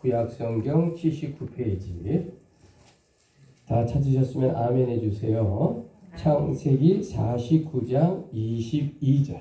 구약성경 79페이지. 다 찾으셨으면 아멘 해주세요. 창세기 49장 22절.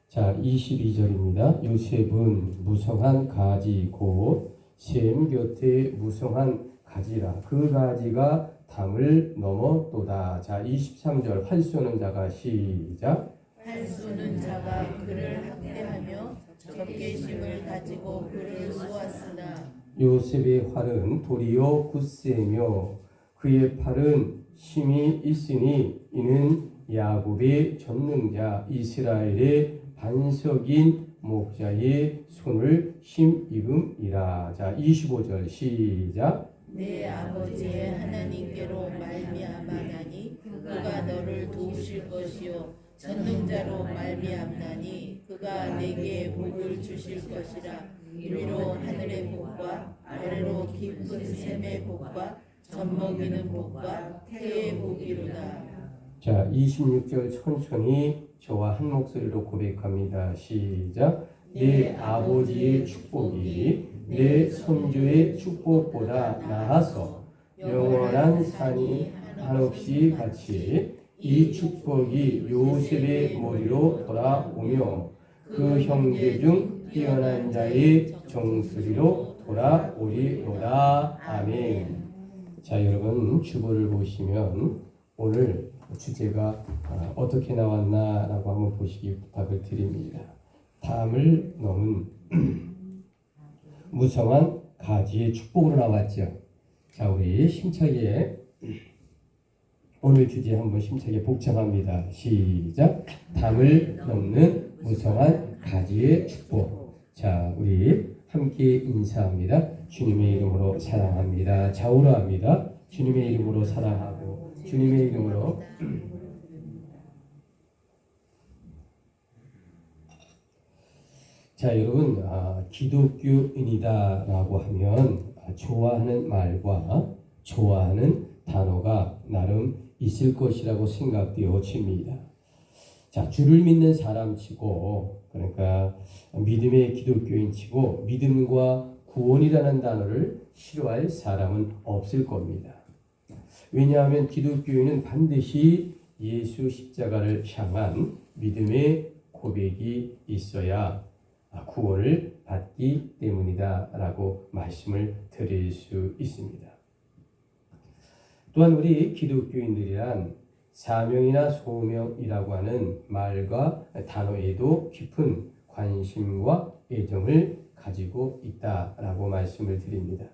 자, 22절입니다. 요셉은 무성한 가지 곧 셈 곁에 무성한 가지라. 그 가지가 담을 넘었도다. 자, 23절. 활 쏘는 자가 시작. 활 쏘는 자가 그를 학대하며 적개심을 가지고 그를 쏘았으나 요셉의 활은 도리어 굳세며 그의 팔은 힘이 있으니 이는 야곱의 전능자 이스라엘의 반석인 목자의 손을 힘입음이라. 자, 25절 시작. 내 아버지의 하나님께로 말미암아나니 그가 너를 도우실 것이요 전능자로 말미암나니 그가 내게 복을 주실 것이라. 위로 하늘의 복과 아래로 깊은 샘의 복과 젖먹이는 복과 태의 복이로다. 자, 26절 천천히 저와 한 목소리로 고백합니다. 시작. 내 아버지의 축복이 내 선조의 축복보다 나아서 영원한 산이 한없이 같이 이 축복이 요셉의 머리로 돌아오며 그 형제 중 뛰어난 자의 정수리로 돌아오리로다. 아멘. 자, 여러분 주보를 보시면 오늘 주제가 어떻게 나왔나라고 한번 보시기 부탁을 드립니다. 담을 넘은 무성한 가지의 축복으로 나왔죠. 자, 우리 힘차게 오늘 주제 한번 힘차게 복잡합니다. 시작. 담을 넘는 무성한 가지의 축복. 자, 우리 함께 인사합니다. 주님의 이름으로 사랑합니다. 좌우로합니다. 주님의 이름으로 사랑하고 주님의 이름으로. 자, 여러분, 기독교인이다라고 하면 좋아하는 말과 좋아하는 단어가 나름 있을 것이라고 생각되어집니다. 자, 주를 믿는 사람치고, 그러니까 믿음의 기독교인치고 믿음과 구원이라는 단어를 싫어할 사람은 없을 겁니다. 왜냐하면 기독교인은 반드시 예수 십자가를 향한 믿음의 고백이 있어야 구원을 받기 때문이다 라고 말씀을 드릴 수 있습니다. 또한 우리 기독교인들이란 사명이나 소명이라고 하는 말과 단어에도 깊은 관심과 애정을 가지고 있다라고 말씀을 드립니다.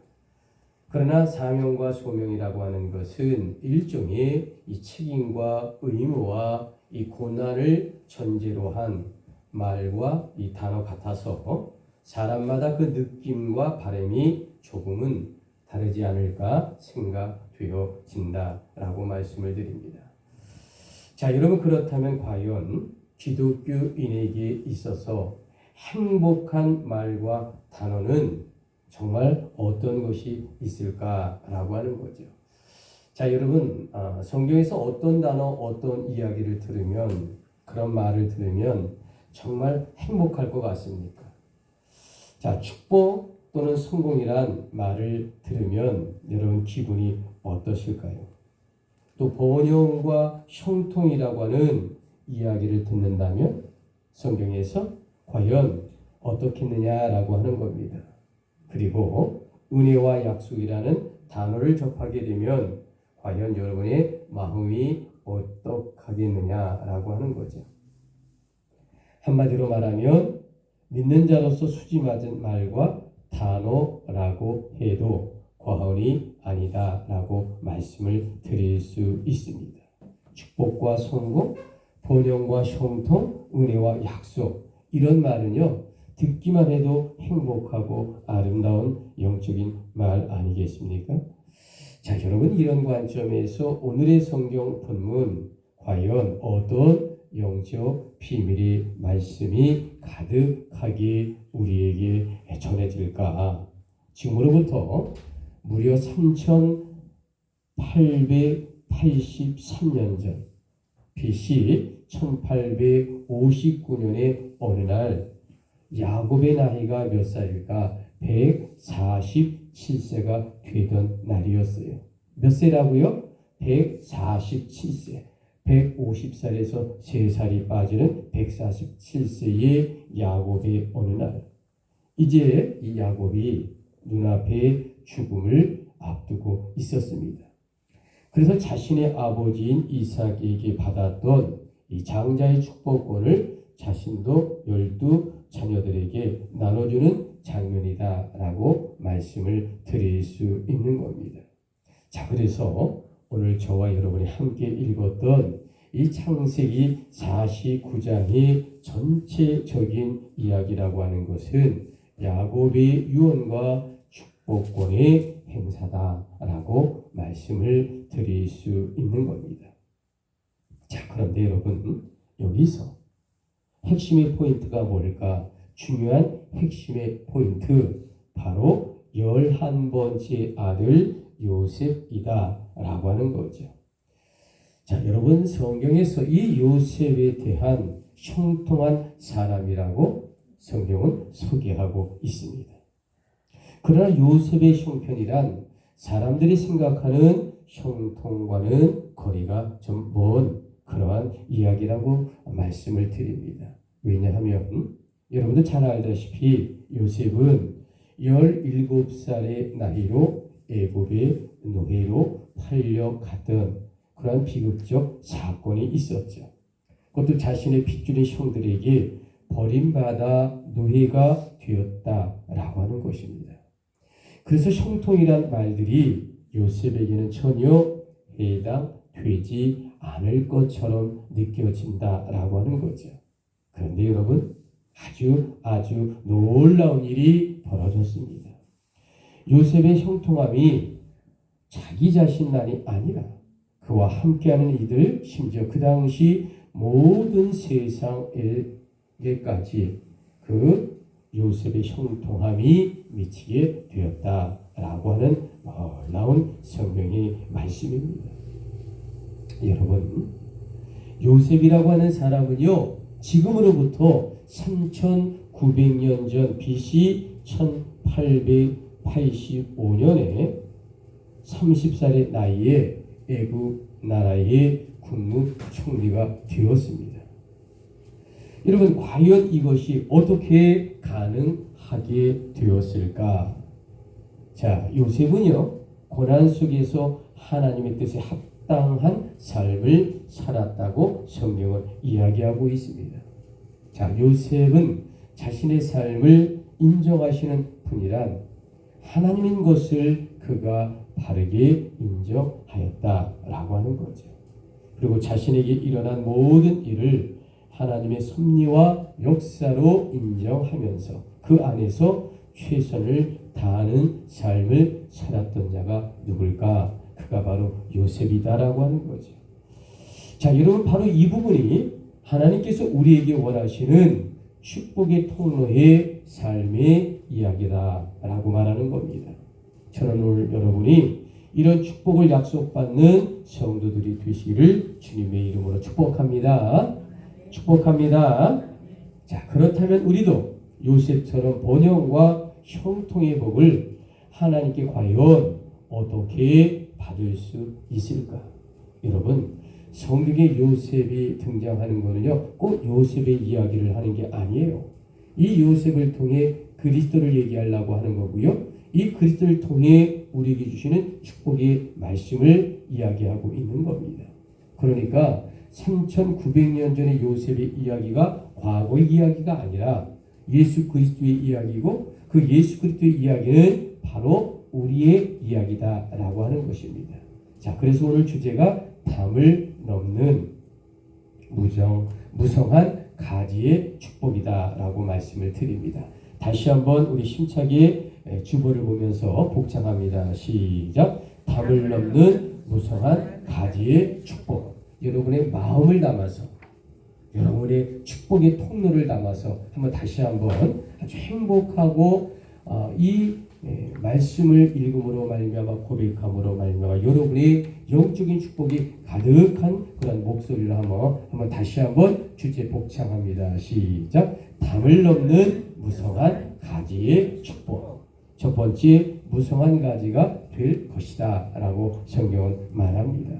그러나 사명과 소명이라고 하는 것은 일종의 이 책임과 의무와 이 고난을 전제로 한 말과 이 단어 같아서 사람마다 그 느낌과 바람이 조금은 다르지 않을까 생각되어진다라고 말씀을 드립니다. 자, 여러분, 그렇다면 과연 기독교인에게 있어서 행복한 말과 단어는 정말 어떤 것이 있을까라고 하는 거죠. 자, 여러분, 성경에서 어떤 단어, 어떤 이야기를 들으면, 그런 말을 들으면 정말 행복할 것 같습니까? 자, 축복 또는 성공이란 말을 들으면 여러분 기분이 어떠실까요? 또 번영과 형통이라고 하는 이야기를 듣는다면 성경에서 과연 어떻겠느냐라고 하는 겁니다. 그리고 은혜와 약속이라는 단어를 접하게 되면 과연 여러분의 마음이 어떡하겠느냐라고 하는 거죠. 한마디로 말하면 믿는 자로서 수지맞은 말과 단어라고 해도 과언이 아니다라고 말씀을 드릴 수 있습니다. 축복과 성공, 번영과 형통, 은혜와 약속, 이런 말은요 듣기만 해도 행복하고 아름다운 영적인 말 아니겠습니까? 자, 여러분, 이런 관점에서 오늘의 성경 본문 과연 어떤 영적 비밀의 말씀이 가득하게 우리에게 전해질까? 지금으로부터 무려 3883년 전 BC 1859년의 어느 날 야곱의 나이가 몇 살일까? 147세가 되던 날이었어요. 몇 세라고요? 147세. 150살에서 3살이 빠지는 147세의 야곱의 어느 날, 이제 이 야곱이 눈앞에 죽음을 앞두고 있었습니다. 그래서 자신의 아버지인 이삭에게 받았던 이 장자의 축복권을 자신도 12자녀들에게 나눠주는 장면이다라고 말씀을 드릴 수 있는 겁니다. 자, 그래서 오늘 저와 여러분이 함께 읽었던 이 창세기 49장의 전체적인 이야기라고 하는 것은 야곱의 유언과 축복권의 행사다라고 말씀을 드릴 수 있는 겁니다. 자, 그런데 여러분, 여기서 핵심의 포인트가 뭘까? 중요한 핵심의 포인트, 바로 11번째 아들 요셉이다 라고 하는 거죠. 자, 여러분, 성경에서 이 요셉에 대한 형통한 사람이라고 성경은 소개하고 있습니다. 그러나 요셉의 형편이란 사람들이 생각하는 형통과는 거리가 좀 먼 그러한 이야기라고 말씀을 드립니다. 왜냐하면 여러분도 잘 알다시피 요셉은 17살의 나이로 애굽의 노예로 팔려갔던 그러한 비극적 사건이 있었죠. 그것도 자신의 핏줄인 형들에게 버림받아 노예가 되었다라고 하는 것입니다. 그래서 형통이란 말들이 요셉에게는 전혀 해당되지 않을 것처럼 느껴진다라고 하는 거죠. 그런데 여러분, 아주 놀라운 일이 벌어졌습니다. 요셉의 형통함이 자기 자신만이 아니라 그와 함께하는 이들, 심지어 그 당시 모든 세상에게까지 그 요셉의 형통함이 미치게 되었다라고 하는 놀라운 성경의 말씀입니다. 여러분, 요셉이라고 하는 사람은요, 지금으로부터 3900년 전 BC 1885년에 30살의 나이에 애굽 나라의 국무총리가 되었습니다. 여러분, 과연 이것이 어떻게 가능하게 되었을까? 자, 요셉은요, 고난 속에서 하나님의 뜻에 합당한 삶을 살았다고 성경은 이야기하고 있습니다. 자, 요셉은 자신의 삶을 인정하시는 분이란 하나님인 것을 그가 바르게 인정하였다라고 하는 거죠. 그리고 자신에게 일어난 모든 일을 하나님의 섭리와 역사로 인정하면서 그 안에서 최선을 다하는 삶을 살았던 자가 누굴까? 그가 바로 요셉이다라고 하는 거죠. 자, 여러분, 바로 이 부분이 하나님께서 우리에게 원하시는 축복의 통로의 삶의 이야기다라고 말하는 겁니다. 저는 오늘 여러분이 이런 축복을 약속받는 성도들이 되시기를 주님의 이름으로 축복합니다. 축복합니다. 자, 그렇다면 우리도 요셉처럼 번영과 형통의 복을 하나님께 과연 어떻게 받을 수 있을까? 여러분, 성경에 요셉이 등장하는 것은요, 꼭 요셉의 이야기를 하는 게 아니에요. 이 요셉을 통해 그리스도를 얘기하려고 하는 거고요. 이 그리스도를 통해 우리에게 주시는 축복의 말씀을 이야기하고 있는 겁니다. 그러니까 3900년 전의 요셉의 이야기가 과거의 이야기가 아니라 예수 그리스도의 이야기고, 그 예수 그리스도의 이야기는 바로 우리의 이야기다라고 하는 것입니다. 자, 그래서 오늘 주제가 담을 넘는 무성한 가지의 축복이다라고 말씀을 드립니다. 다시 한번 우리 힘차게 주보를 보면서 복창합니다. 시작. 담을 넘는 무성한 가지의 축복. 여러분의 마음을 담아서, 여러분의 축복의 통로를 담아서 한번 다시 한번 아주 행복하고 이 말씀을 읽음으로 말미암아 고백함으로 말미암아 여러분의 영적인 축복이 가득한 그런 목소리를 한번 다시 한번 주제 복창합니다. 시작. 담을 넘는 무성한 가지의 축복. 첫 번째, 무성한 가지가 될 것이다 라고 성경은 말합니다.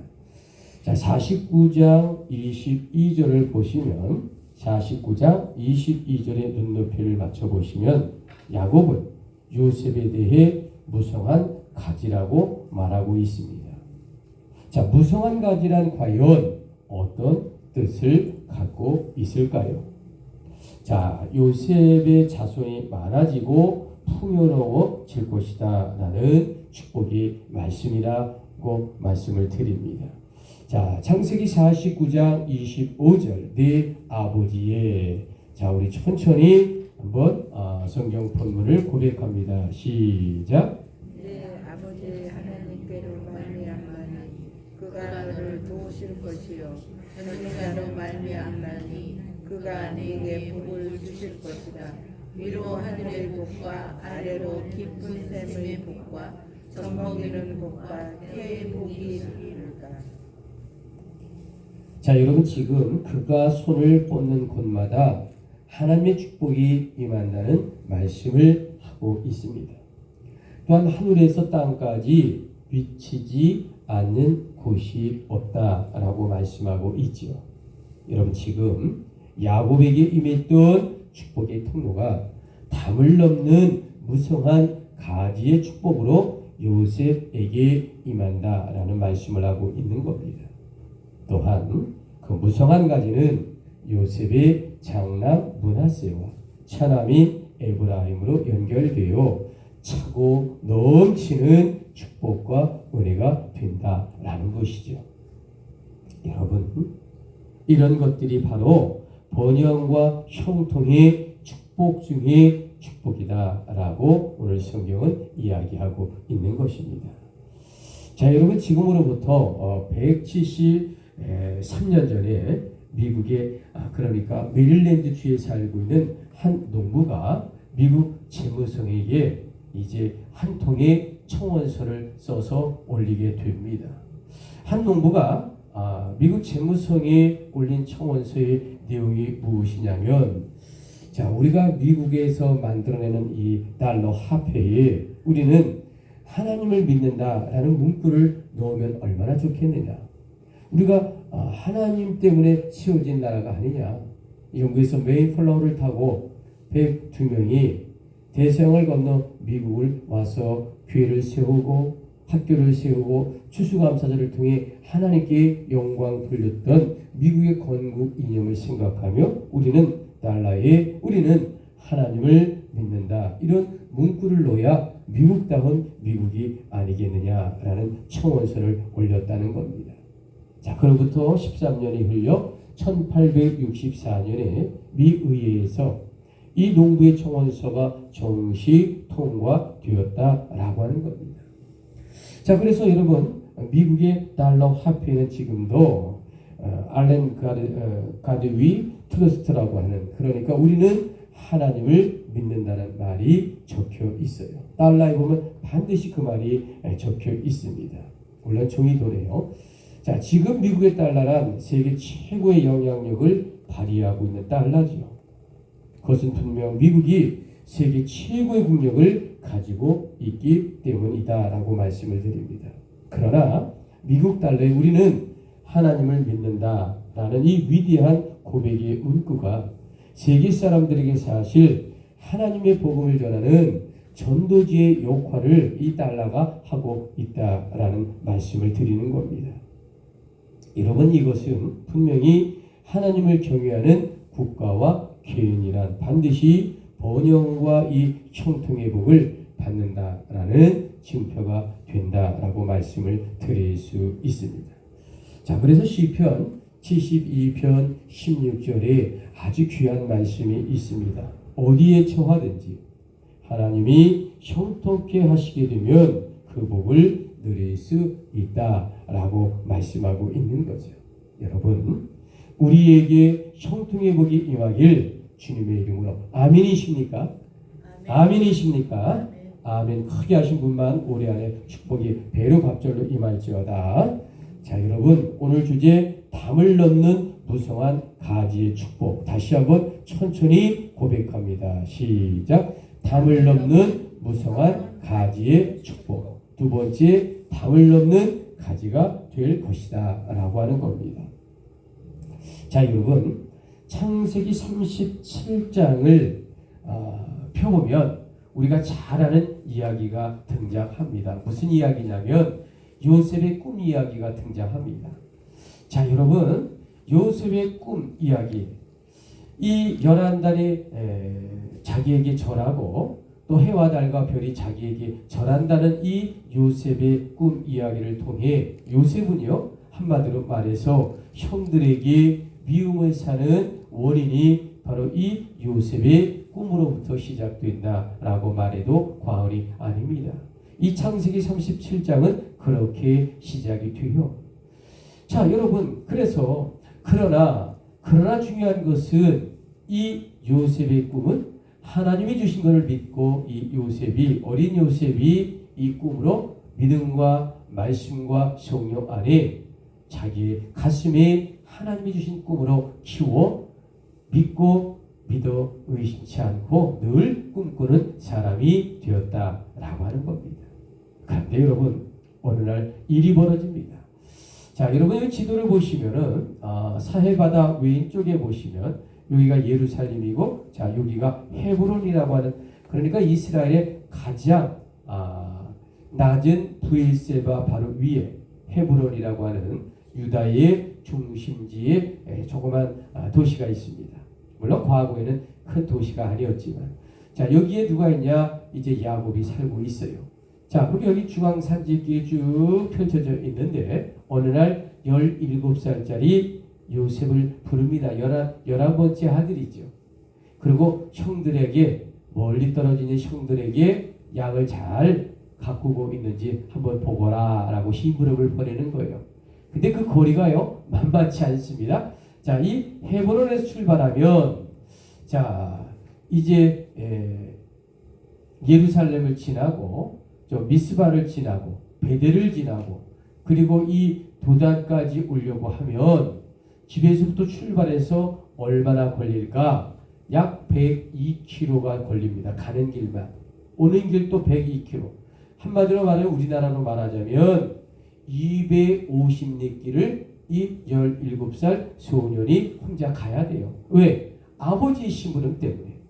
자, 49장 22절을 보시면 49장 22절의 눈높이를 맞춰보시면 야곱은 요셉에 대해 무성한 가지라고 말하고 있습니다. 자, 무성한 가지란 과연 어떤 뜻을 갖고 있을까요? 자, 요셉의 자손이 많아지고 풍요로워질 것이다 라는 축복의 말씀이라고 말씀을 드립니다. 자, 창세기 49장 25절 내 아버지의, 자, 우리 천천히 한번 성경 본문을 고백합니다. 시작. 내 아버지 하나님께로 말미암나니 그가 너를 도우실 것이요 전능자로 말미암나니 그가 네게 복을 주실 것이다. 위로 하늘의 복과 아래로 깊은 샘의 복과 젖먹이는 복과 태의 복이 이르리까. 자, 여러분, 지금 그가 손을 뻗는 곳마다 하나님의 축복이 임한다는 말씀을 하고 있습니다. 또한 하늘에서 땅까지 미치지 않는 곳이 없다라고 말씀하고 있지요. 여러분, 지금 야곱에게 임했던 축복의 통로가 담을 넘는 무성한 가지의 축복으로 요셉에게 임한다라는 말씀을 하고 있는 겁니다. 또한 그 무성한 가지는 요셉의 장남 므낫세와 차남인 에브라임으로 연결되어 차고 넘치는 축복과 은혜가 된다라는 것이죠. 여러분, 이런 것들이 바로 번영과 형통의 축복 중의 축복이다라고 오늘 성경은 이야기하고 있는 것입니다. 자, 여러분, 지금으로부터 173년 전에 미국의 그러니까 메릴랜드 주에 살고 있는 한 농부가 미국 재무성에게 이제 한 통의 청원서를 써서 올리게 됩니다. 한 농부가 미국 재무성에 올린 청원서의 내용이 무엇이냐면, 자, 우리가 미국에서 만들어내는 이 달러 화폐에 우리는 하나님을 믿는다라는 문구를 넣으면 얼마나 좋겠느냐. 우리가 하나님 때문에 세워진 나라가 아니냐. 영국에서 메이플라워를 타고 102명이 대서양을 건너 미국을 와서 교회를 세우고 학교를 세우고 추수감사절을 통해 하나님께 영광 돌렸던 미국의 건국 이념을 생각하며 우리는 달러에 우리는 하나님을 믿는다, 이런 문구를 넣어야 미국다운 미국이 아니겠느냐라는 청원서를 올렸다는 겁니다. 자, 그로부터 13년이 흘려 1864년에 미 의회에서 이 농부의 청원서가 정식 통과되었다라고 하는 겁니다. 자, 그래서 여러분, 미국의 달러 화폐는 지금도 알렌 가드위 트러스트라고 하는, 그러니까 우리는 하나님을 믿는다는 말이 적혀 있어요. 달러에 보면 반드시 그 말이 적혀 있습니다. 물론 종이도네요. 자, 지금 미국의 달러란 세계 최고의 영향력을 발휘하고 있는 달러지요. 그것은 분명 미국이 세계 최고의 국력을 가지고 있기 때문이다라고 말씀을 드립니다. 그러나 미국 달러에 우리는 하나님을 믿는다라는 이 위대한 고백의 문구가 세계 사람들에게 사실 하나님의 복음을 전하는 전도지의 역할을 이 달러가 하고 있다라는 말씀을 드리는 겁니다. 여러분, 이것은 분명히 하나님을 경외하는 국가와 개인이란 반드시 번영과 이 형통의 복을 받는다라는 증표가 된다라고 말씀을 드릴 수 있습니다. 자, 그래서 시편 72편 16절에 아주 귀한 말씀이 있습니다. 어디에 처하든지 하나님이 형통케 하시게 되면 그 복을 누릴 수 있다라고 말씀하고 있는 거죠. 여러분, 우리에게 형통의 복이 임하길 주님의 이름으로 아멘이십니까? 아멘이십니까? 아멘 크게 하신 분만 올해 안에 축복이 배로 갑절로 임할지어다. 자, 여러분 오늘 주제 담을 넘는 무성한 가지의 축복 다시 한번 천천히 고백합니다. 시작. 담을 넘는 무성한 가지의 축복. 두 번째, 담을 넘는 가지가 될 것이다 라고 하는 겁니다. 자, 여러분 창세기 37장을 펴보면 우리가 잘 아는 이야기가 등장합니다. 무슨 이야기냐면 요셉의 꿈 이야기가 등장합니다. 자, 여러분 요셉의 꿈 이야기, 이 11달이 자기에게 절하고 또 해와 달과 별이 자기에게 절한다는 이 요셉의 꿈 이야기를 통해 요셉은요, 한마디로 말해서 형들에게 미움을 사는 원인이 바로 이 요셉의 꿈으로부터 시작된다라고 말해도 과언이 아닙니다. 이 창세기 37장은 그렇게 시작이 돼요. 자, 여러분 그래서 그러나 중요한 것은 이 요셉의 꿈은 하나님이 주신 것을 믿고 이 요셉이, 어린 요셉이 이 꿈으로 믿음과 말씀과 성령 안에 자기의 가슴에 하나님이 주신 꿈으로 키워 믿고 믿어 의심치 않고 늘 꿈꾸는 사람이 되었다라고 하는 겁니다. 그런데 여러분 어느 날 일이 벌어집니다. 자, 여러분 지도를 보시면은 사해바다 왼쪽에 보시면 여기가 예루살렘이고, 자 여기가 헤브론이라고 하는, 그러니까 이스라엘의 가장 낮은 브엘세바 바로 위에 헤브론이라고 하는 유다의 중심지에 조그만 도시가 있습니다. 물론 과거에는 큰 도시가 아니었지만, 자 여기에 누가 있냐? 이제 야곱이 살고 있어요. 자, 우리 여기 중앙산지기에 쭉 펼쳐져 있는데 어느 날 17살짜리 요셉을 부릅니다. 11번째 아들이죠. 그리고 형들에게, 멀리 떨어지는 형들에게 양을 잘 가꾸고 있는지 한번 보거라 라고 심부름을 보내는 거예요. 근데 그 거리가요 만만치 않습니다. 자, 이 헤브론에서 출발하면, 자 이제 예루살렘을 지나고 저 미스바를 지나고 베델을 지나고 그리고 이 도단까지 오려고 하면 집에서부터 출발해서 얼마나 걸릴까? 약 102km가 걸립니다. 가는 길만. 오는 길도 102km. 한마디로 말하면 우리나라로 말하자면 250리 길을 이 17살 소년이 혼자 가야 돼요. 왜? 아버지의 심부름 때문에.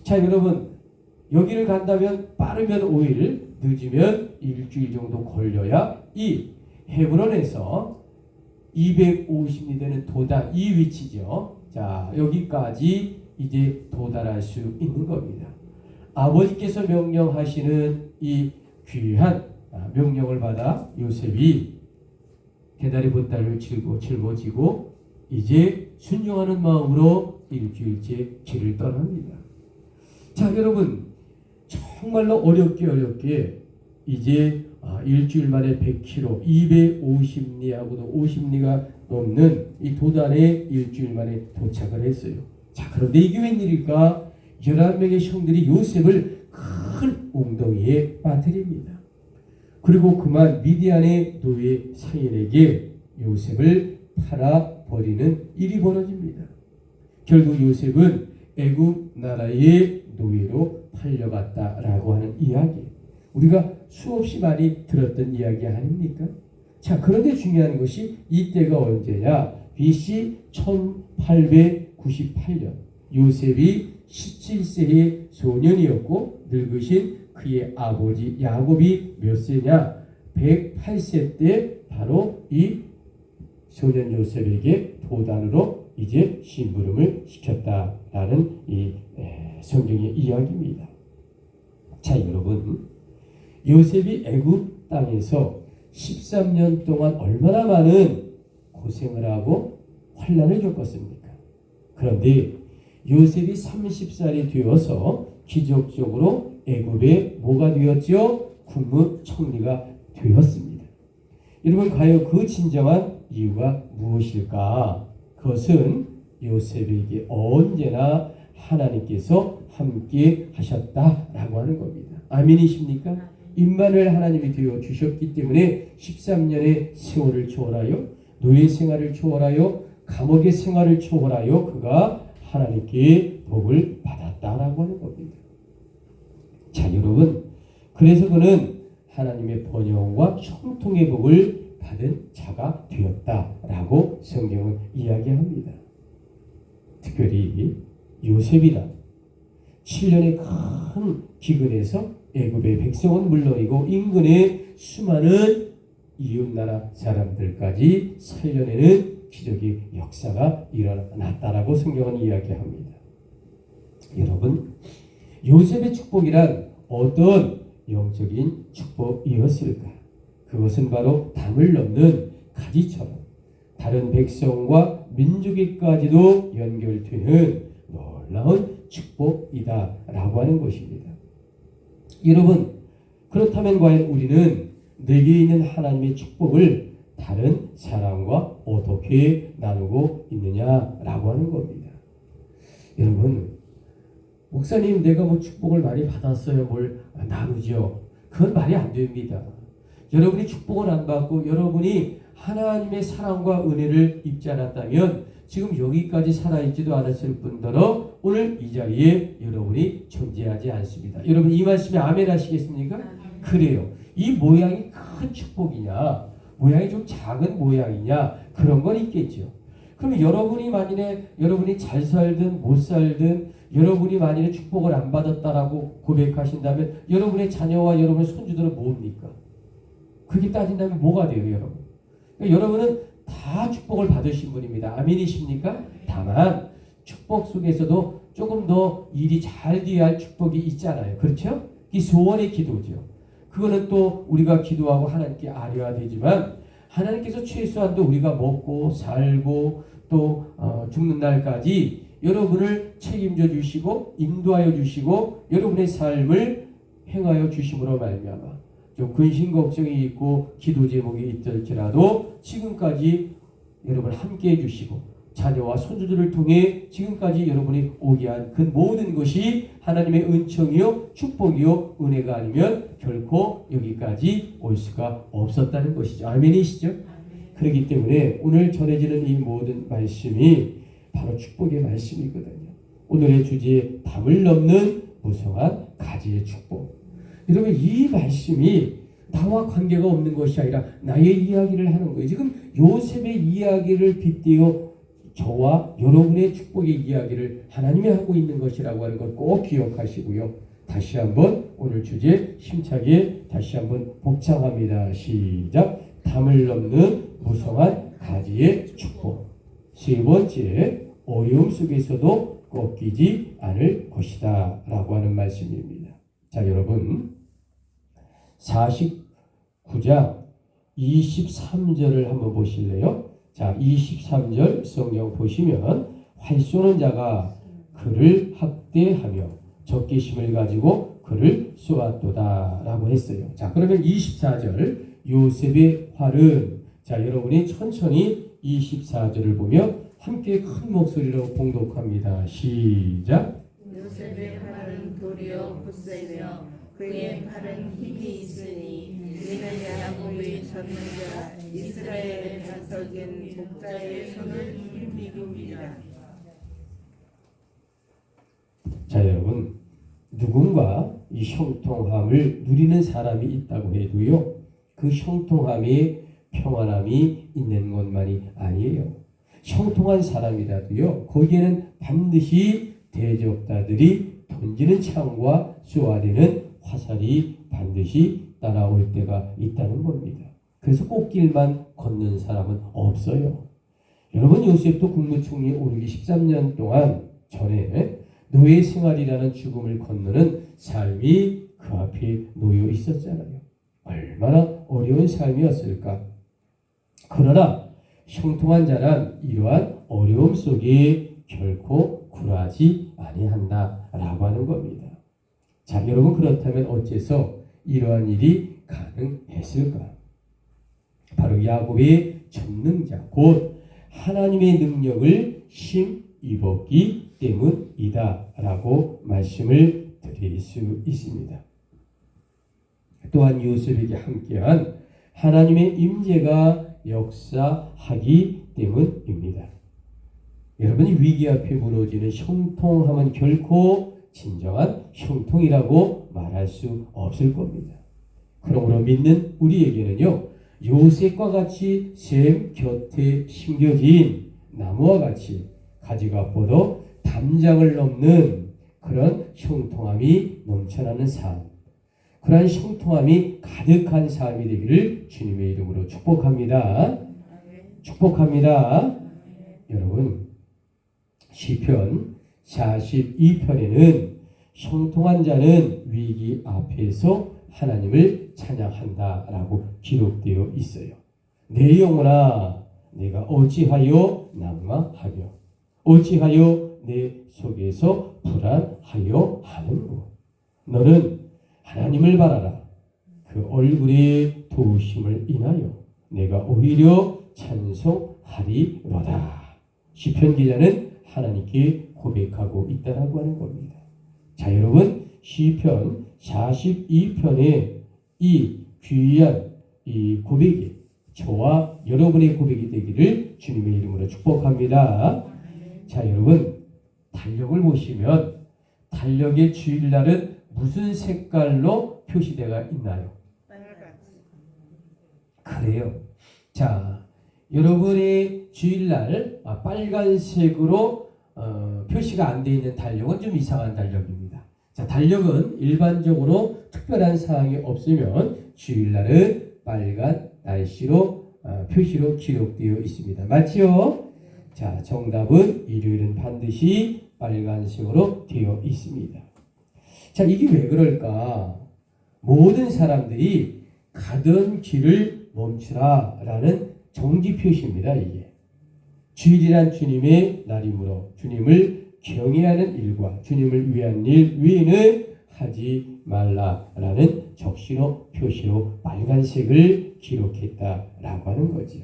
자, 여러분 여기를 간다면 빠르면 5일, 늦으면 일주일 정도 걸려야 이 헤브론에서 250리 되는 도단, 이 위치죠. 자, 여기까지 이제 도달할 수 있는 겁니다. 아버지께서 명령하시는 이 귀한 명령을 받아 요셉이 개다리 보따리를 짊어지고 이제 순종하는 마음으로 일주일째 길을 떠납니다. 자, 여러분 정말로 어렵게 이제 일주일 만에 100km, 250리하고도 50리가 넘는 이 도단에 일주일 만에 도착을 했어요. 자, 그런데 이게 웬일일까? 11명의 형들이 요셉을 큰 웅덩이에 빠뜨립니다. 그리고 그만 미디안의 노예 사인에게 요셉을 팔아버리는 일이 벌어집니다. 결국 요셉은 애굽 나라의 노예로 팔려갔다라고 하는 이야기, 우리가 수없이 많이 들었던 이야기 아닙니까? 자, 그런데 중요한 것이 이때가 언제냐? BC 1898년 요셉이 17세의 소년이었고 늙으신 그의 아버지 야곱이 몇 세냐? 108세 때 바로 이 소년 요셉에게 도단으로 이제 심부름을 시켰다라는 이 성경의 이야기입니다. 자, 여러분 요셉이 애굽 땅에서 13년 동안 얼마나 많은 고생을 하고 환난을 겪었습니까? 그런데 요셉이 30살이 되어서 기적적으로 애굽에 뭐가 되었죠? 국무총리가 되었습니다. 여러분 과연 그 진정한 이유가 무엇일까? 그것은 요셉에게 언제나 하나님께서 함께 하셨다라고 하는 겁니다. 아멘이십니까? 임마누엘 하나님이 되어 주셨기 때문에 13년의 세월을 초월하여 노예 생활을 초월하여 감옥의 생활을 초월하여 그가 하나님께 복을 받았다라고 하는 겁니다. 자, 여러분, 그래서 그는 하나님의 번영과 형통의 복을 받은 자가 되었다라고 성경은 이야기합니다. 특별히 요셉이다. 7년의 큰 기근에서 애굽의 백성은 물론이고 인근의 수많은 이웃나라 사람들까지 살려내는 기적의 역사가 일어났다라고 성경은 이야기합니다. 여러분, 요셉의 축복이란 어떤 영적인 축복이었을까? 그것은 바로 담을 넘는 가지처럼 다른 백성과 민족에까지도 연결되는 놀라운 축복이다라고 하는 것입니다. 여러분, 그렇다면 과연 우리는 내게 있는 하나님의 축복을 다른 사람과 어떻게 나누고 있느냐라고 하는 겁니다. 여러분, 목사님 내가 뭐 축복을 많이 받았어요. 뭘 나누죠? 그건 말이 안 됩니다. 여러분이 축복을 안 받고 여러분이 하나님의 사랑과 은혜를 입지 않았다면 지금 여기까지 살아있지도 않았을 뿐더러 오늘 이 자리에 여러분이 존재하지 않습니다. 여러분 이 말씀에 아멘 하시겠습니까? 그래요. 이 모양이 큰 축복이냐 모양이 좀 작은 모양이냐 그런 건 있겠죠. 그러면 여러분이 만일에 여러분이 잘 살든 못 살든 여러분이 만일에 축복을 안 받았다라고 고백하신다면 여러분의 자녀와 여러분의 손주들은 뭡니까? 그렇게 따진다면 뭐가 돼요, 여러분? 그러니까 여러분은 다 축복을 받으신 분입니다. 아멘이십니까? 다만 축복 속에서도 조금 더 일이 잘 돼야 할 축복이 있잖아요. 그렇죠? 이 소원의 기도죠. 그거는 또 우리가 기도하고 하나님께 아뢰어야 되지만 하나님께서 최소한도 우리가 먹고 살고 또 죽는 날까지 여러분을 책임져 주시고 인도하여 주시고 여러분의 삶을 행하여 주심으로 말미암아 좀 근심 걱정이 있고 기도 제목이 있을지라도 지금까지 여러분 함께 해주시고 자녀와 손주들을 통해 지금까지 여러분이 오게 한 그 모든 것이 하나님의 은총이요 축복이요 은혜가 아니면 결코 여기까지 올 수가 없었다는 것이죠. 아멘이시죠? 그렇기 때문에 오늘 전해지는 이 모든 말씀이 바로 축복의 말씀이거든요. 오늘의 주제 담을 넘는 무성한 가지의 축복. 여러분 이 말씀이 나와 관계가 없는 것이 아니라 나의 이야기를 하는 거예요. 지금 요셉의 이야기를 빗대어 저와 여러분의 축복의 이야기를 하나님이 하고 있는 것이라고 하는 것 꼭 기억하시고요. 다시 한번 오늘 주제 힘차게 다시 한번 복창합니다. 시작. 담을 넘는 무성한 가지의 축복. 세 번째, 어려움 속에서도 꺾이지 않을 것이다 라고 하는 말씀입니다. 자, 여러분 49장 23절을 한번 보실래요? 자, 23절 성경 보시면 활 쏘는 자가 그를 학대하며 적개심을 가지고 그를 쏘았도다 라고 했어요. 자, 그러면 24절 요셉의 활은 자, 여러분이 천천히 24절을 보며 함께 큰 목소리로 봉독합니다. 시작. 요셉의 팔은 도리어 굳세며 그의 팔은 힘이 있으니 이는 야곱의 전능자 이스라엘의 반석인 목자의 손을 힘입음이라. 자, 여러분 누군가 이 형통함을 누리는 사람이 있다고 해도요 그 형통함에 평안함이 있는 것만이 아니에요. 형통한 사람이라도요 거기에는 반드시 대적자들이 던지는 창과 쏘아대는 화살이 반드시 따라올 때가 있다는 겁니다. 그래서 꽃길만 걷는 사람은 없어요. 여러분 요셉도 국무총리 오르기 13년 동안 전에 노예 생활이라는 죽음을 건너는 삶이 그 앞에 놓여 있었잖아요. 얼마나 어려운 삶이었을까. 그러나 형통한 자란 이러한 어려움 속에 결코 굴하지 아니한다라고 하는 겁니다. 자, 여러분 그렇다면 어째서 이러한 일이 가능했을까? 바로 야곱의 전능자 곧 하나님의 능력을 힘입었기 때문이다 라고 말씀을 드릴 수 있습니다. 또한 요셉에게 함께한 하나님의 임재가 역사하기 때문입니다. 여러분이 위기 앞에 무너지는 형통함은 결코 진정한 형통이라고 말할 수 없을 겁니다. 그러므로 믿는 우리에게는요, 요셉과 같이 샘 곁에 심겨진 나무와 같이 가지가 뻗어 담장을 넘는 그런 형통함이 넘쳐나는 삶, 그러한 형통함이 가득한 삶이 되기를 주님의 이름으로 축복합니다. 축복합니다. 여러분, 시편 42편에는 형통한 자는 위기 앞에서 하나님을 찬양한다라고 기록되어 있어요. 내 영혼아, 내가 어찌하여 낙망하며 어찌하여 내 속에서 불안하여 하는고. 너는 하나님을 바라라. 그 얼굴의 도우심을 인하여 내가 오히려 찬송하리로다. 시편 기자는 하나님께 고백하고 있다라고 하는 겁니다. 자, 여러분, 시편 42편의 이 귀한 이 고백이 저와 여러분의 고백이 되기를 주님의 이름으로 축복합니다. 자, 여러분, 달력을 보시면 달력의 주일날은 무슨 색깔로 표시되어 있나요? 그래요. 자, 여러분의 주일날 빨간색으로 표시가 안 되어 있는 달력은 좀 이상한 달력입니다. 자, 달력은 일반적으로 특별한 사항이 없으면 주일날은 빨간 날씨로 표시로 기록되어 있습니다. 맞죠? 자, 정답은 일요일은 반드시 빨간색으로 되어 있습니다. 자, 이게 왜 그럴까? 모든 사람들이 가던 길을 멈추라 라는 정지 표시입니다. 이게 주일이란 주님의 날이므로 주님을 경외하는 일과 주님을 위한 일 외에는 하지 말라라는 적시로 표시로 빨간색을 기록했다라고 하는 거죠.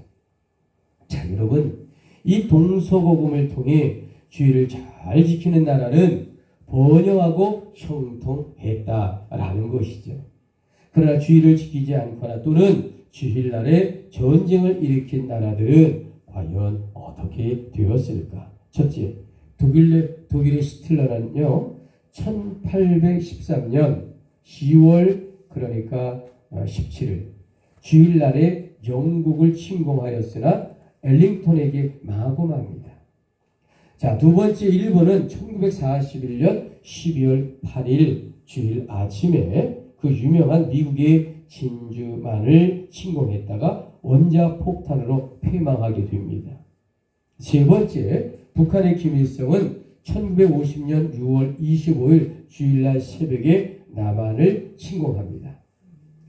자, 여러분, 이 동서고금을 통해 주일을 잘 지키는 나라는 번영하고 형통했다라는 것이죠. 그러나 주일을 지키지 않거나 또는 주일날에 전쟁을 일으킨 나라들은 과연 어떻게 되었을까? 첫째, 독일의 히틀러는요, 1813년 10월 그러니까 17일 주일날에 영국을 침공하였으나 엘링턴에게 망하고 맙니다. 자, 두 번째, 일본은 1941년 12월 8일 주일 아침에 그 유명한 미국의 진주만을 침공했다가 원자 폭탄으로 패망하게 됩니다. 세 번째, 북한의 김일성은 1950년 6월 25일 주일날 새벽에 남한을 침공합니다.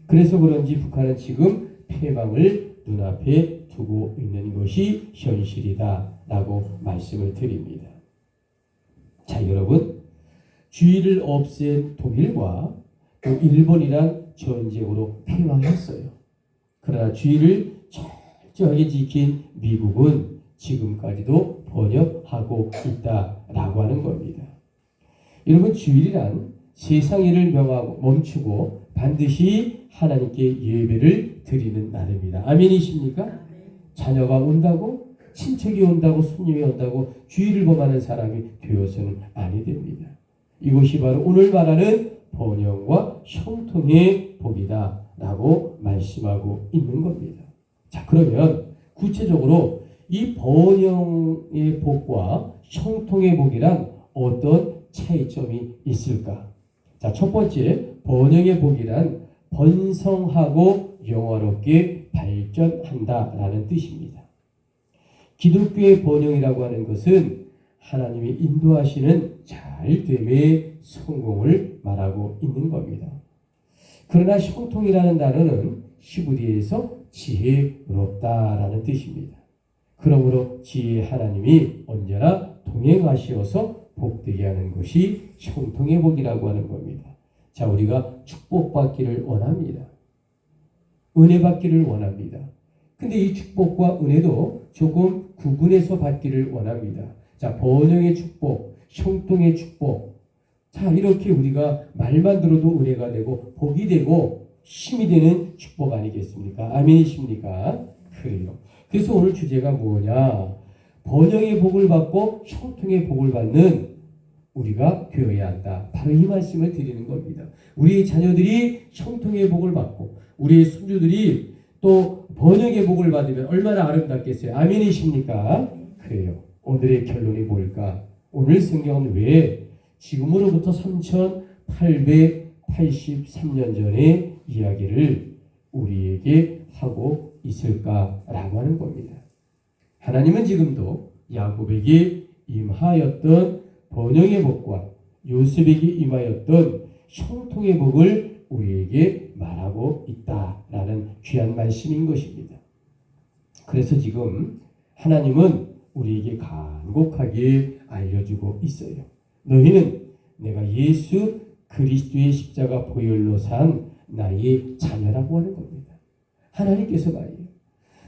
그래서 그런지 북한은 지금 패망을 눈앞에 두고 있는 것이 현실이다 라고 말씀을 드립니다. 자, 여러분, 주일을 없앤 독일과 또 일본이란 전쟁으로 패망했어요. 그러나 주일을 철저하게 지킨 미국은 지금까지도 번역하고 있다라고 하는 겁니다. 여러분, 주일이란 세상 일을 명하고 멈추고 반드시 하나님께 예배를 드리는 날입니다. 아멘이십니까? 자녀가 온다고, 친척이 온다고, 손님이 온다고 주일을 범하는 사람이 되어서는 아니 됩니다. 이것이 바로 오늘 말하는 번영과 형통의 복이다 라고 말씀하고 있는 겁니다. 자, 그러면 구체적으로 이 번영의 복과 형통의 복이란 어떤 차이점이 있을까? 자, 첫 번째, 번영의 복이란 번성하고 영화롭게 발전한다라는 뜻입니다. 기독교의 번영이라고 하는 것은 하나님이 인도하시는 잘됨의 성공을 말하고 있는 겁니다. 그러나 형통이라는 단어는 히브리에서 지혜롭다라는 뜻입니다. 그러므로 지혜 하나님이 언제나 동행하시어서 복되게 하는 것이 형통의 복이라고 하는 겁니다. 자, 우리가 축복받기를 원합니다. 은혜 받기를 원합니다. 근데 이 축복과 은혜도 조금 구분해서 받기를 원합니다. 자, 번영의 축복, 형통의 축복. 자, 이렇게 우리가 말만 들어도 은혜가 되고 복이 되고 힘이 되는 축복 아니겠습니까? 아멘이십니까? 그래요. 그래서 오늘 주제가 뭐냐? 번영의 복을 받고 형통의 복을 받는 우리가 되어야 한다. 바로 이 말씀을 드리는 겁니다. 우리의 자녀들이 형통의 복을 받고 우리의 손주들이 또 번영의 복을 받으면 얼마나 아름답겠어요. 아멘이십니까? 그래요. 오늘의 결론이 뭘까? 오늘 성경은 왜 지금으로부터 3883년 전의 이야기를 우리에게 하고 있을까라고 하는 겁니다. 하나님은 지금도 야곱에게 임하였던 번영의 복과 요셉에게 임하였던 형통의 복을 우리에게 말하고 있다라는 귀한 말씀인 것입니다. 그래서 지금 하나님은 우리에게 간곡하게 알려주고 있어요. 너희는 내가 예수 그리스도의 십자가 보혈로 산 나의 자녀라고 하는 겁니다. 하나님께서 말이에요.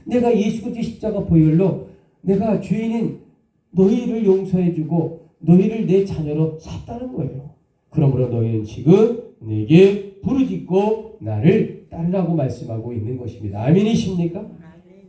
내가 예수 그리스도의 십자가 보혈로 내가 죄인인 너희를 용서해주고 너희를 내 자녀로 샀다는 거예요. 그러므로 너희는 지금 내게 부르짖고 나를 따르라고 말씀하고 있는 것입니다. 아멘이십니까?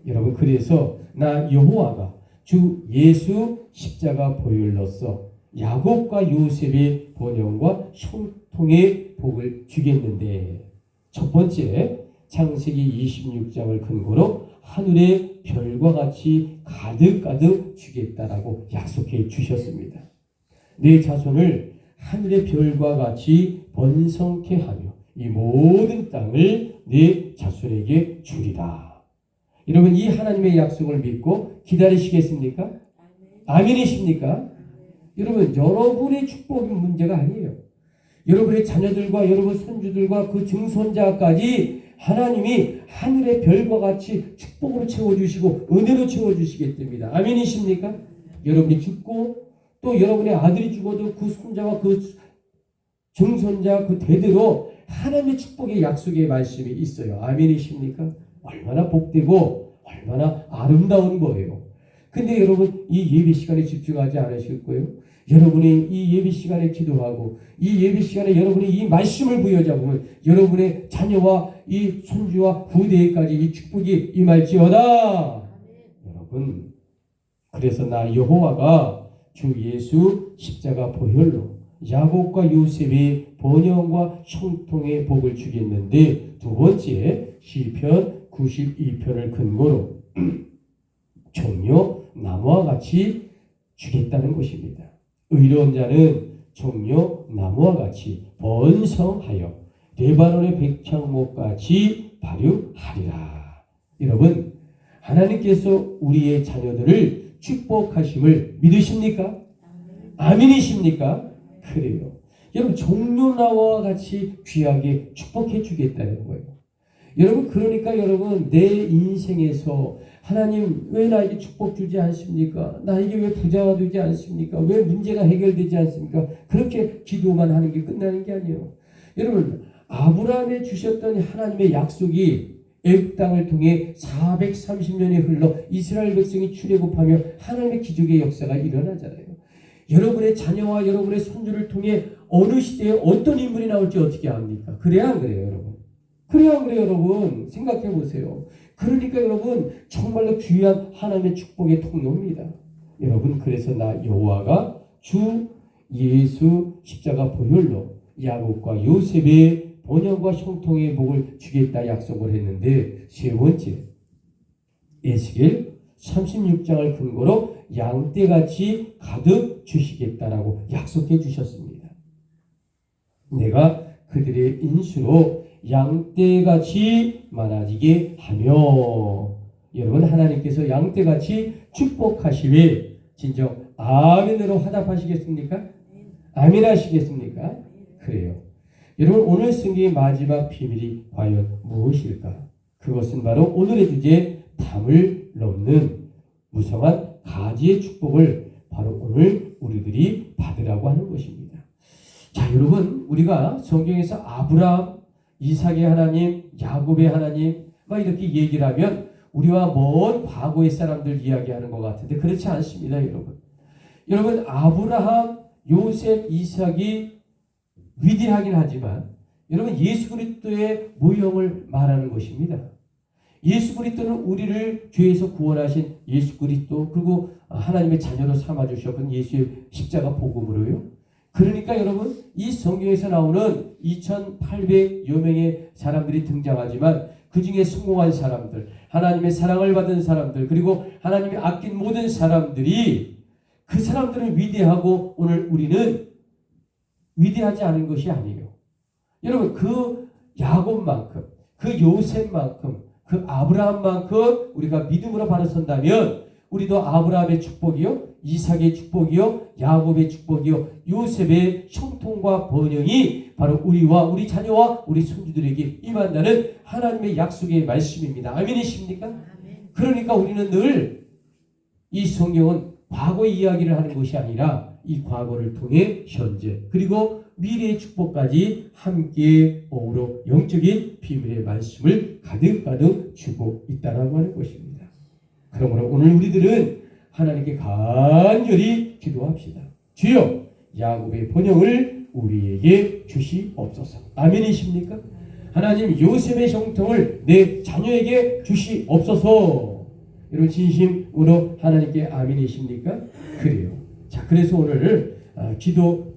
여러분, 그래서 나 여호와가 주 예수 십자가 보혈로서 야곱과 요셉의 번영과 형통의 복을 주겠는데, 첫 번째 창세기 26장을 근거로 하늘의 별과 같이 가득가득 주겠다라고 약속해 주셨습니다. 내 자손을 하늘의 별과 같이 번성케 하며 이 모든 땅을 내 자손에게 주리라. 여러분, 이 하나님의 약속을 믿고 기다리시겠습니까? 아멘이십니까? 여러분, 여러분의 축복이 문제가 아니에요. 여러분의 자녀들과 여러분 손주들과 그 증손자까지 하나님이 하늘의 별과 같이 축복으로 채워주시고 은혜로 채워주시겠답니다. 아멘이십니까? 여러분이 죽고 또 여러분의 아들이 죽어도 그 손자와 그 증손자 그 대대로 하나님의 축복의 약속의 말씀이 있어요. 아멘이십니까? 얼마나 복되고 얼마나 아름다운 거예요. 근데 여러분, 이 예배 시간에 집중하지 않으실 거예요? 여러분이 이 예배 시간에 기도하고 이 예배 시간에 여러분이 이 말씀을 부여잡으면 여러분의 자녀와 이 손주와 후대에까지 이 축복이 임할지어다. 여러분, 그래서 나 여호와가 주 예수 십자가 보혈로 야곱과 요셉의 번영과 형통의 복을 주겠는데, 두 번째 시편 92편을 근거로 종려 나무와 같이 주겠다는 것입니다. 의로운 자는 종려 나무와 같이 번성하여 레바논의 백향목같이 발육하리라. 여러분, 하나님께서 우리의 자녀들을 축복하심을 믿으십니까? 아멘이십니까? 그래요. 여러분, 종려 나무와 같이 귀하게 축복해 주겠다는 거예요. 여러분, 그러니까 여러분, 내 인생에서 하나님 왜 나에게 축복 주지 않습니까? 나에게 왜 부자가 되지 않습니까? 왜 문제가 해결되지 않습니까? 그렇게 기도만 하는 게 끝나는 게 아니에요. 여러분, 아브라함에 주셨던 하나님의 약속이 애굽 땅을 통해 430년이 흘러 이스라엘 백성이 출애굽하며 하나님의 기적의 역사가 일어나잖아요. 여러분의 자녀와 여러분의 손주를 통해 어느 시대에 어떤 인물이 나올지 어떻게 압니까? 그래야 안 그래요, 여러분? 그래야 안 그래요, 여러분? 생각해 보세요. 그러니까 여러분, 정말로 귀한 하나님의 축복의 통로입니다. 여러분, 그래서 나 여호와가 주 예수 십자가 보혈로 야곱과 요셉의 번영과 형통의 복을 주겠다 약속을 했는데, 세 번째 에스겔 36장을 근거로 양떼같이 가득 주시겠다라고 약속해 주셨습니다. 내가 그들의 인수로 양떼같이 많아지게 하며, 여러분, 하나님께서 양떼같이 축복하시되 진정 아멘으로 화답하시겠습니까? 아멘 하시겠습니까? 그래요. 여러분, 오늘 성경의 마지막 비밀이 과연 무엇일까? 그것은 바로 오늘의 주제 담을 넘는 무성한 가지의 축복을 바로 오늘 우리들이 받으라고 하는 것입니다. 자, 여러분, 우리가 성경에서 아브라함, 이삭의 하나님, 야곱의 하나님 막 이렇게 얘기를 하면 우리와 먼 과거의 사람들 이야기하는 것 같은데 그렇지 않습니다, 여러분. 여러분, 아브라함, 요셉, 이삭이 위대하긴 하지만 여러분 예수 그리스도의 모형을 말하는 것입니다. 예수 그리스도는 우리를 죄에서 구원하신 예수 그리스도 그리고 하나님의 자녀로 삼아주셨던 예수의 십자가 복음으로요. 그러니까 여러분 이 성경에서 나오는 2800여 명의 사람들이 등장하지만 그 중에 성공한 사람들, 하나님의 사랑을 받은 사람들, 그리고 하나님이 아낀 모든 사람들이 그 사람들은 위대하고 오늘 우리는 위대하지 않은 것이 아니에요. 여러분 그 야곱만큼, 그 요셉만큼, 그 아브라함만큼 우리가 믿음으로 바로 선다면 우리도 아브라함의 축복이요, 이삭의 축복이요, 야곱의 축복이요, 요셉의 형통과 번영이 바로 우리와 우리 자녀와 우리 손주들에게 임한다는 하나님의 약속의 말씀입니다. 아멘이십니까? 그러니까 우리는 늘 이 성경은 과거의 이야기를 하는 것이 아니라 이 과거를 통해 현재 그리고 미래의 축복까지 함께 어우러 영적인 비밀의 말씀을 가득가득 주고 있다라고 하는 것입니다. 그러므로 오늘 우리들은 하나님께 간절히 기도합시다. 주여 야곱의 번영을 우리에게 주시옵소서. 아멘이십니까? 하나님 요셉의 형통을 내 자녀에게 주시옵소서. 여러분 진심으로 하나님께 아멘이십니까? 그래요. 자, 그래서 오늘 기도